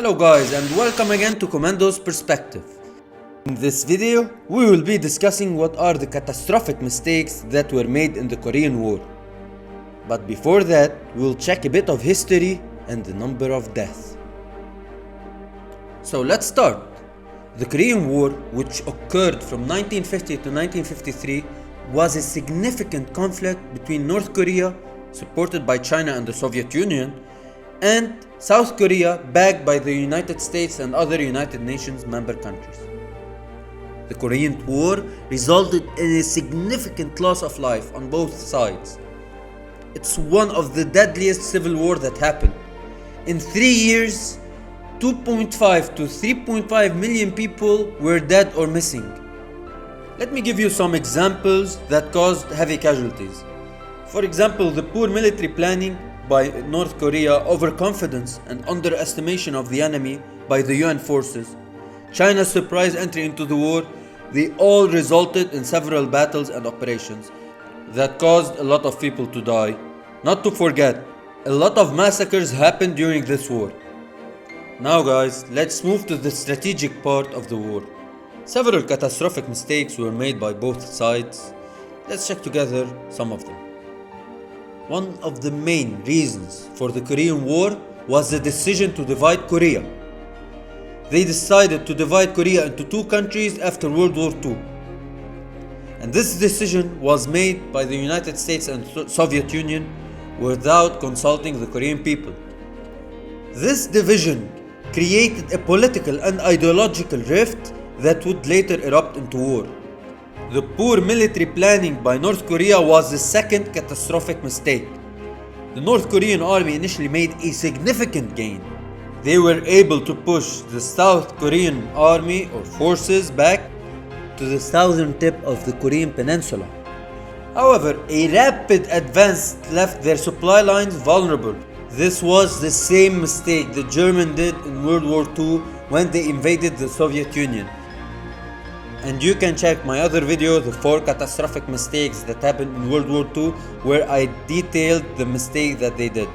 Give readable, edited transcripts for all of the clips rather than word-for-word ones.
Hello guys, and welcome again to Commando's Perspective. In this video, we will be discussing what are the catastrophic mistakes that were made in the Korean War. But before that, we'll check a bit of history and the number of deaths. So let's start. The Korean War, which occurred from 1950 to 1953, was a significant conflict between North Korea, supported by China and the Soviet Union, and South Korea, backed by the United States and other United Nations member countries. The Korean War resulted in a significant loss of life on both sides. It's one of the deadliest civil wars that happened. In 3 years, 2.5 to 3.5 million people were dead or missing. Let me give you some examples that caused heavy casualties. For example, the poor military planning by North Korea, overconfidence and underestimation of the enemy by the UN forces, China's surprise entry into the war, they all resulted in several battles and operations that caused a lot of people to die. Not to forget, a lot of massacres happened during this war. Now guys, let's move to the strategic part of the war. Several catastrophic mistakes were made by both sides. Let's check together some of them. One of the main reasons for the Korean War was the decision to divide Korea. They decided to divide Korea into two countries after World War II. And this decision was made by the United States and Soviet Union without consulting the Korean people. This division created a political and ideological rift that would later erupt into war. The poor military planning by North Korea was the second catastrophic mistake. The North Korean army initially made a significant gain. They were able to push the South Korean army or forces back to the southern tip of the Korean peninsula. However, a rapid advance left their supply lines vulnerable. This was the same mistake the Germans did in World War II when they invaded the Soviet Union. And you can check my other video, the 4 catastrophic mistakes that happened in World War II, where I detailed the mistake that they did.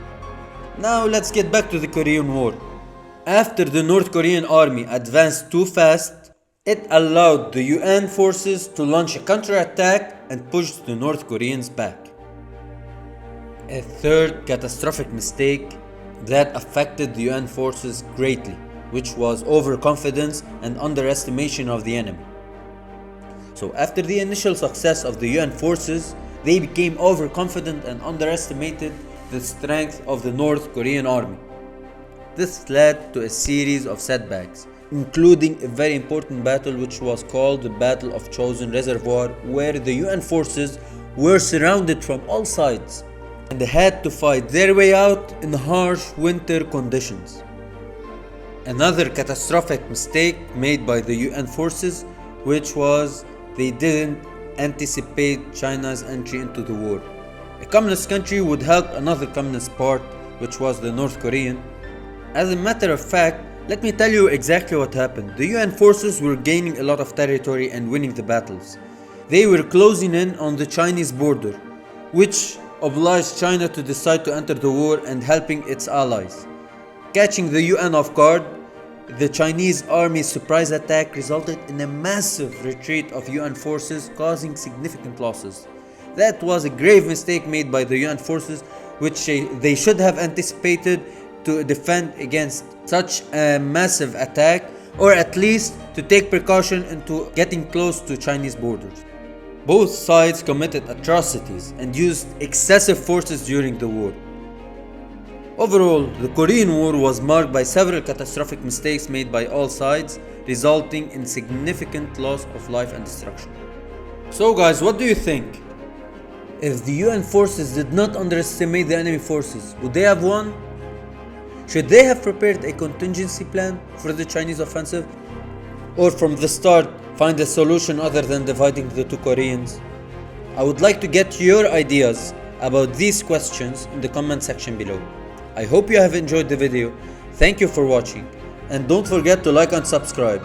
Now let's get back to the Korean War. After the North Korean army advanced too fast, it allowed the UN forces to launch a counterattack and push the North Koreans back. A third catastrophic mistake that affected the UN forces greatly, which was overconfidence and underestimation of the enemy. So after the initial success of the UN forces, they became overconfident and underestimated the strength of the North Korean army. This led to a series of setbacks, including a very important battle which was called the Battle of Chosin Reservoir, where the UN forces were surrounded from all sides and they had to fight their way out in harsh winter conditions. Another catastrophic mistake made by the UN forces, which was they didn't anticipate China's entry into the war. A communist country would help another communist part, which was the North Korean. As a matter of fact, let me tell you exactly what happened. The UN forces were gaining a lot of territory and winning the battles. They were closing in on the Chinese border, which obliged China to decide to enter the war and helping its allies. Catching the UN off guard, the Chinese army's surprise attack resulted in a massive retreat of UN forces, causing significant losses. That was a grave mistake made by the UN forces, which they should have anticipated to defend against such a massive attack, or at least to take precaution into getting close to Chinese borders. Both sides committed atrocities and used excessive forces during the war. Overall, the Korean War was marked by several catastrophic mistakes made by all sides, resulting in significant loss of life and destruction. So guys, what do you think? If the UN forces did not underestimate the enemy forces, would they have won? Should they have prepared a contingency plan for the Chinese offensive? Or from the start, find a solution other than dividing the two Koreans? I would like to get your ideas about these questions in the comment section below. I hope you have enjoyed the video. Thank you for watching, and don't forget to like and subscribe.